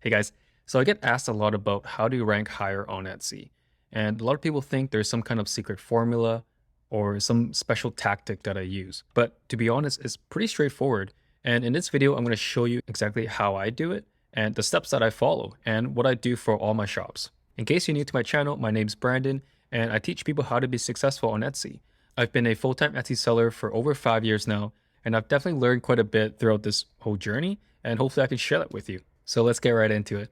Hey guys, so I get asked a lot about how do you rank higher on Etsy. And a lot of people think there's some kind of secret formula or some special tactic that I use. But to be honest, it's pretty straightforward. And in this video, I'm going to show you exactly how I do it and the steps that I follow and what I do for all my shops. In case you're new to my channel, my name's Brandon and I teach people how to be successful on Etsy. I've been a full-time Etsy seller for over 5 years now, and I've definitely learned quite a bit throughout this whole journey, and hopefully I can share that with you. So let's get right into it.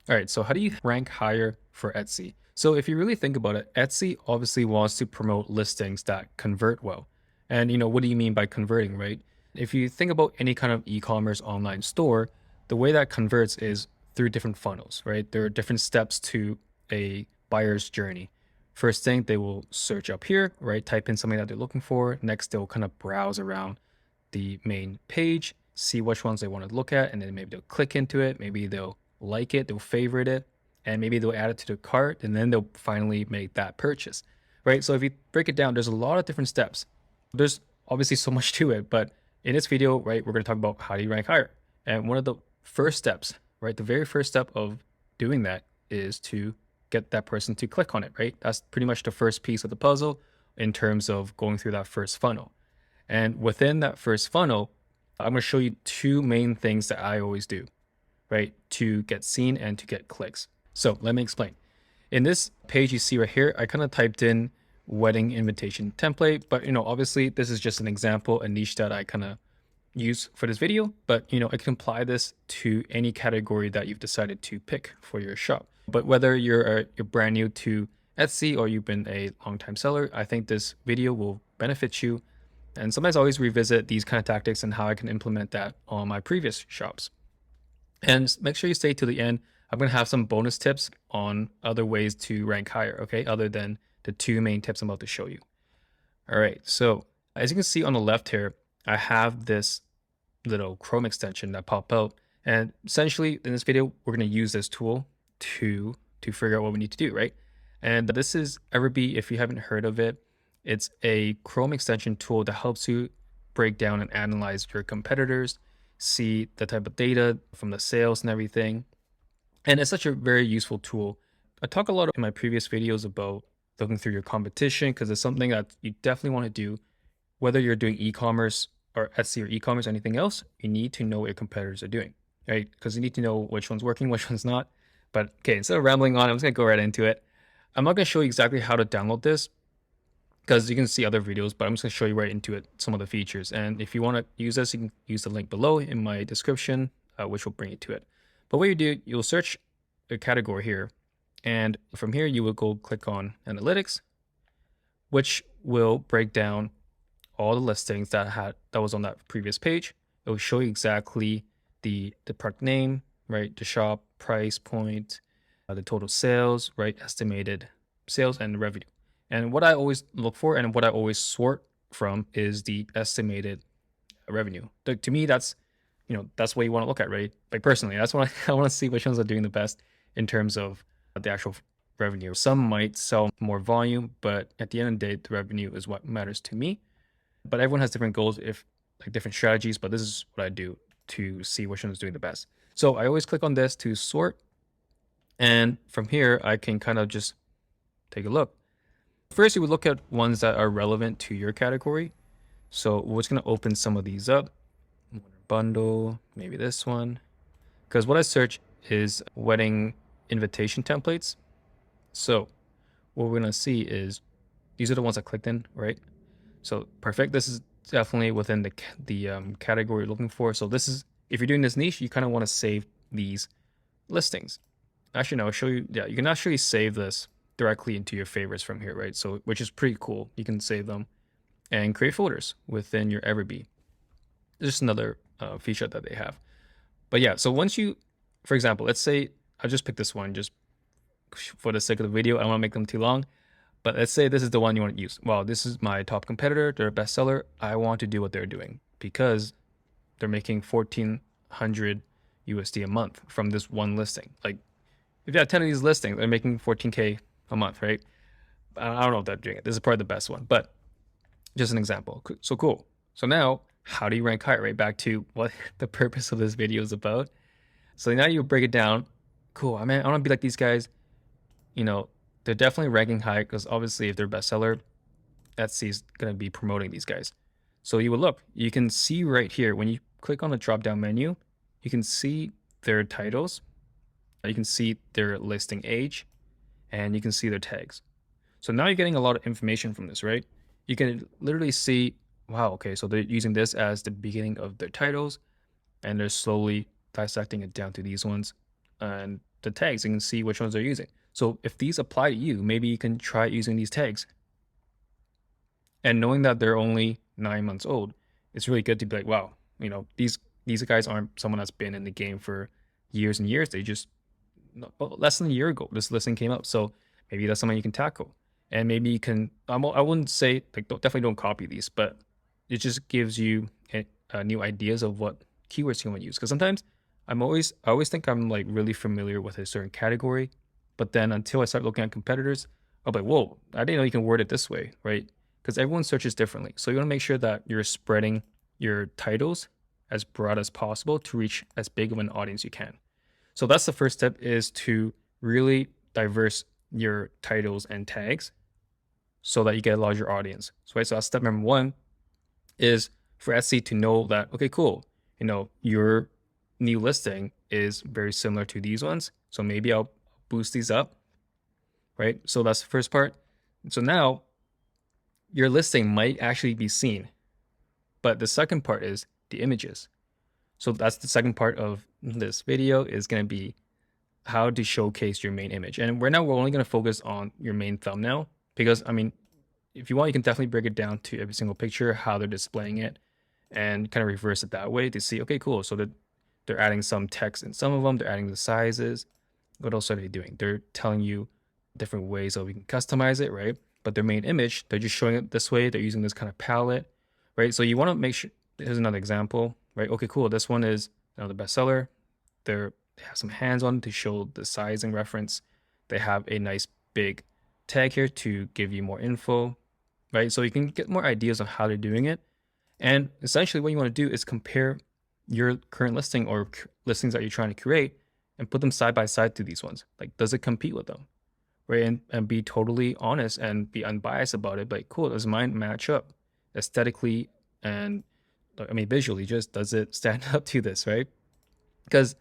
All right, so how do you rank higher for Etsy? So if you really think about it, Etsy obviously wants to promote listings that convert well. And what do you mean by converting, right? If you think about any kind of e-commerce online store, the way that converts is through different funnels, right? There are different steps to a buyer's journey. First thing, they will search up here, right? Type in something that they're looking for. Next, they'll kind of browse around the main page, see which ones they want to look at, and then maybe they'll click into it. Maybe they'll like it, they'll favorite it, and maybe they'll add it to the cart, and then they'll finally make that purchase, right? So if you break it down, there's a lot of different steps. There's obviously so much to it, but in this video, right, we're going to talk about how do you rank higher. And one of the first steps, right, the very first step of doing that is to get that person to click on it, right? That's pretty much the first piece of the puzzle in terms of going through that first funnel. And within that first funnel, I'm going to show you two main things that I always do, right, to get seen and to get clicks. So let me explain. In this page you see right here, I kind of typed in wedding invitation template, but obviously this is just an example, a niche that I kind of use for this video, but I can apply this to any category that you've decided to pick for your shop. But whether you're brand new to Etsy or you've been a long-time seller, I think this video will benefit you. And sometimes I always revisit these kind of tactics and how I can implement that on my previous shops. And make sure you stay to the end. I'm going to have some bonus tips on other ways to rank higher, okay, other than the two main tips I'm about to show you. All right, so as you can see on the left here, I have this little Chrome extension that popped out. And essentially in this video, we're going to use this tool to figure out what we need to do, right? And this is EverBee. If you haven't heard of it, it's a Chrome extension tool that helps you break down and analyze your competitors, see the type of data from the sales and everything. And it's such a very useful tool. I talk a lot in my previous videos about looking through your competition because it's something that you definitely want to do. Whether you're doing e-commerce or Etsy or e-commerce, anything else, you need to know what your competitors are doing, right? Because you need to know which one's working, which one's not. But okay, instead of rambling on, I'm just going to go right into it. I'm not going to show you exactly how to download this because you can see other videos, but I'm just going to show you right into it, some of the features. And if you want to use this, you can use the link below in my description, which will bring you to it. But what you do, you'll search a category here. And from here, you will go click on analytics, which will break down all the listings that was on that previous page. It will show you exactly the product name, right? The shop, price point, the total sales, right? Estimated sales and revenue. And what I always look for and what I always sort from is the estimated revenue. To me, that's what you want to look at, right? Like personally, that's what I want to see which ones are doing the best in terms of the actual revenue. Some might sell more volume, but at the end of the day, the revenue is what matters to me. But everyone has different goals, different strategies, but this is what I do to see which one is doing the best. So I always click on this to sort. And from here, I can kind of just take a look. First, you would look at ones that are relevant to your category. So we're just going to open some of these up. Bundle, maybe this one. Because what I search is wedding invitation templates. So what we're going to see is these are the ones I clicked in, right? So perfect. This is definitely within the category you're looking for. So this is, if you're doing this niche, you kind of want to save these listings. Actually, no, I'll show you. Yeah, you can actually save this directly into your favorites from here, right? So, which is pretty cool. You can save them and create folders within your EverBee. Just another feature that they have. But yeah, so once you, for example, let's say I just picked this one just for the sake of the video. I don't want to make them too long. But let's say this is the one you want to use. Well, this is my top competitor. They're a bestseller. I want to do what they're doing because they're making 1,400 USD a month from this one listing. Like if you have 10 of these listings, they're making 14K a month, right? I don't know if they're doing it. This is probably the best one, but just an example. So cool. So now how do you rank higher, right? Back to what the purpose of this video is about. So now you break it down. Cool. I mean, I want to be like these guys. You know, they're definitely ranking high because obviously if they're bestseller, Etsy is going to be promoting these guys. So you will look, you can see right here when you click on the drop down menu, you can see their titles, you can see their listing age, and you can see their tags. So now you're getting a lot of information from this, right? You can literally see, wow, okay, so they're using this as the beginning of their titles, and they're slowly dissecting it down to these ones and the tags. You can see which ones they're using. So if these apply to you, maybe you can try using these tags. And knowing that they're only 9 months old, it's really good to be like, wow, these guys aren't someone that's been in the game for years and years. They just less than a year ago, this listing came up. So maybe that's something you can tackle. And maybe you can, I wouldn't say, like, definitely don't copy these, but it just gives you new ideas of what keywords you want to use. Because sometimes I always think I'm like really familiar with a certain category, but then until I start looking at competitors, I'll be like, whoa, I didn't know you can word it this way, right? Because everyone searches differently. So you want to make sure that you're spreading your titles as broad as possible to reach as big of an audience you can. So that's the first step, is to really diverse your titles and tags so that you get a larger audience. So, right, so that's step number one, is for Etsy to know that, okay, cool, your new listing is very similar to these ones. So maybe I'll boost these up, right? So that's the first part. So now your listing might actually be seen. But the second part is the images. So that's the second part of this video, is going to be how to showcase your main image. And right now we're only going to focus on your main thumbnail, because I mean, if you want, you can definitely break it down to every single picture, how they're displaying it, and kind of reverse it that way to see, okay, cool. So they're adding some text in some of them, they're adding the sizes. What else are they doing? They're telling you different ways that we can customize it, right? But their main image, they're just showing it this way. They're using this kind of palette, right? So you want to make sure, here's another example, right? Okay, cool. This one is the bestseller. They have some hands on to show the sizing reference. They have a nice big tag here to give you more info, right? So you can get more ideas on how they're doing it. And essentially what you want to do is compare your current listing or listings that you're trying to create and put them side by side to these ones. Like, does it compete with them? Right? And be totally honest and be unbiased about it. Like, cool, does mine match up aesthetically and visually? Just does it stand up to this, right? Because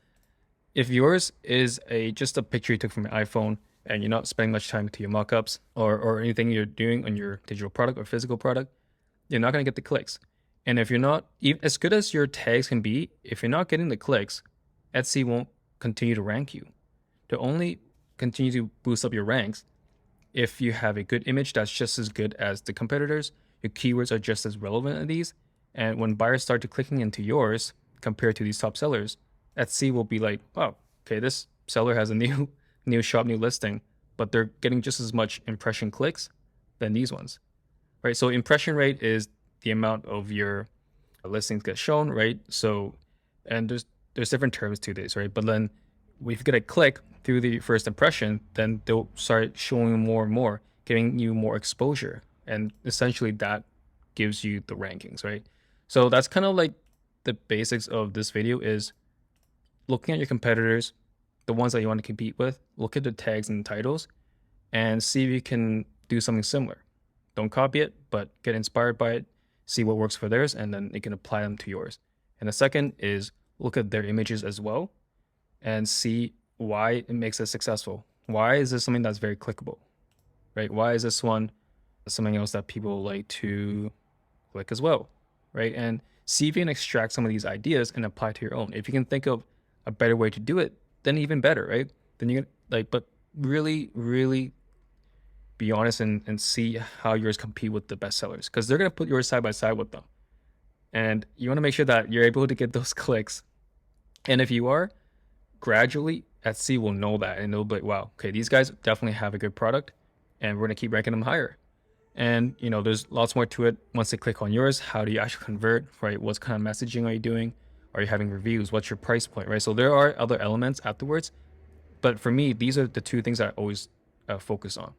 if yours is just a picture you took from your iPhone and you're not spending much time to your mockups or anything you're doing on your digital product or physical product, you're not going to get the clicks. And if you're not, as good as your tags can be, if you're not getting the clicks, Etsy won't continue to rank you. They'll only continue to boost up your ranks if you have a good image that's just as good as the competitors, your keywords are just as relevant as these, and when buyers start to clicking into yours compared to these top sellers, Etsy will be like, wow, okay, this seller has a new shop, new listing, but they're getting just as much impression clicks than these ones, right? So impression rate is the amount of your listings get shown, right? So, and there's different terms to this, right? But then if you get a click through the first impression, then they'll start showing more and more, giving you more exposure, and essentially that gives you the rankings, right? So that's kind of like the basics of this video, is looking at your competitors, the ones that you want to compete with, look at the tags and titles, and see if you can do something similar. Don't copy it, but get inspired by it, see what works for theirs, and then you can apply them to yours. And the second is look at their images as well and see why it makes it successful. Why is this something that's very clickable, right? Why is this one something else that people like to click as well, right? And see if you can extract some of these ideas and apply to your own. If you can think of a better way to do it, then even better, right? Then you can but really, really be honest and see how yours compete with the best sellers, because they're going to put yours side by side with them. And you want to make sure that you're able to get those clicks. And if you are, gradually Etsy will know that, and they'll be like, wow, okay, these guys definitely have a good product and we're going to keep ranking them higher. And there's lots more to it. Once they click on yours, how do you actually convert, right? What kind of messaging are you doing? Are you having reviews? What's your price point, right? So there are other elements afterwards, but for me, these are the two things that I always focus on.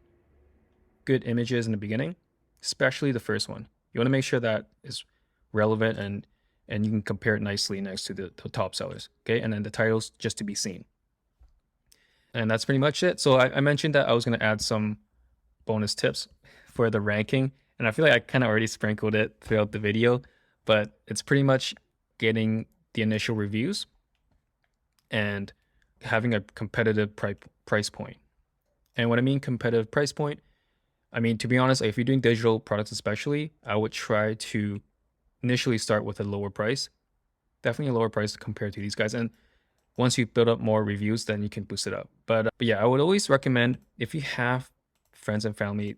Good images in the beginning, especially the first one. You want to make sure that is relevant and and you can compare it nicely next to the top sellers. Okay. And then the titles just to be seen. And that's pretty much it. So I mentioned that I was going to add some bonus tips for the ranking. And I feel like I kind of already sprinkled it throughout the video, but it's pretty much getting the initial reviews and having a competitive price point. And what I mean competitive price point, I mean, to be honest, if you're doing digital products especially, I would try to initially start with a lower price, definitely a lower price compared to these guys. And once you build up more reviews, then you can boost it up. But yeah, I would always recommend, if you have friends and family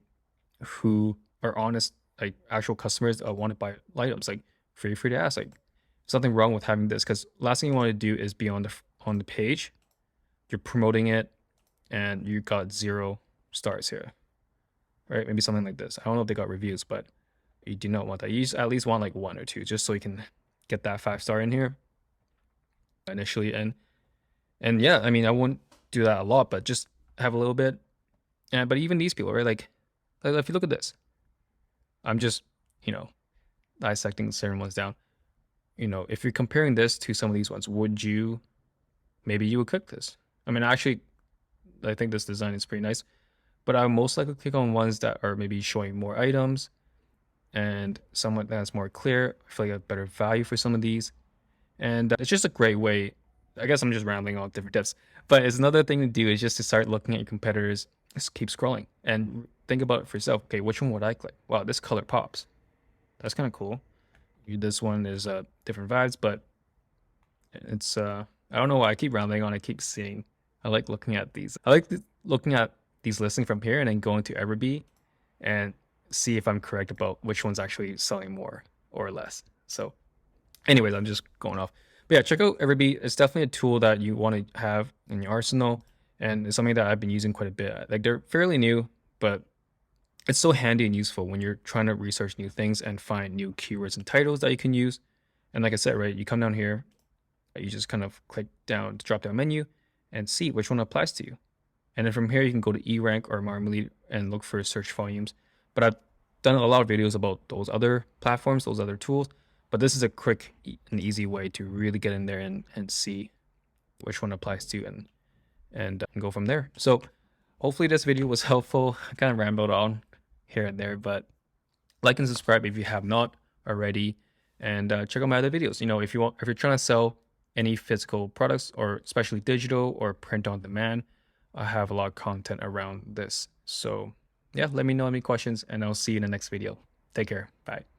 who are honest, like actual customers that want to buy items, like feel free to ask, like something wrong with having this, because last thing you want to do is be on the page, you're promoting it, and you got 0 stars here, right? Maybe something like this. I don't know if they got reviews, but you do not want that. You at least want like 1 or 2, just so you can get that 5-star in here initially. And yeah, I mean, I wouldn't do that a lot, but just have a little bit. And but even these people, right? Like if you look at this, I'm just, dissecting certain ones down. If you're comparing this to some of these ones, maybe you would click this. I mean, actually, I think this design is pretty nice, but I would most likely click on ones that are maybe showing more items and somewhat that's more clear. I feel like a better value for some of these. And it's just a great way. I guess I'm just rambling on different tips, but it's another thing to do is just to start looking at your competitors, just keep scrolling and think about it for yourself. Okay, which one would I click? Wow, this color pops. That's kind of cool. This one is different vibes, but it's I don't know why I keep rambling on. I keep seeing. I like looking at these. I like looking at these listings from here and then going to EverBee and see if I'm correct about which one's actually selling more or less. So anyways, I'm just going off. But yeah, check out EverBee. It's definitely a tool that you want to have in your arsenal, and it's something that I've been using quite a bit. Like they're fairly new, but it's so handy and useful when you're trying to research new things and find new keywords and titles that you can use. And like I said, right, you come down here, you just kind of click down the drop down menu and see which one applies to you. And then from here, you can go to eRank or Marmalead and look for search volumes. But I've done a lot of videos about those other platforms, those other tools. But this is a quick and easy way to really get in there and see which one applies to you and go from there. So hopefully this video was helpful. I kind of rambled on here and there, but like and subscribe if you have not already, and check out my other videos. If you're trying to sell any physical products or especially digital or print on demand, I have a lot of content around this. So yeah, let me know any questions and I'll see you in the next video. Take care. Bye.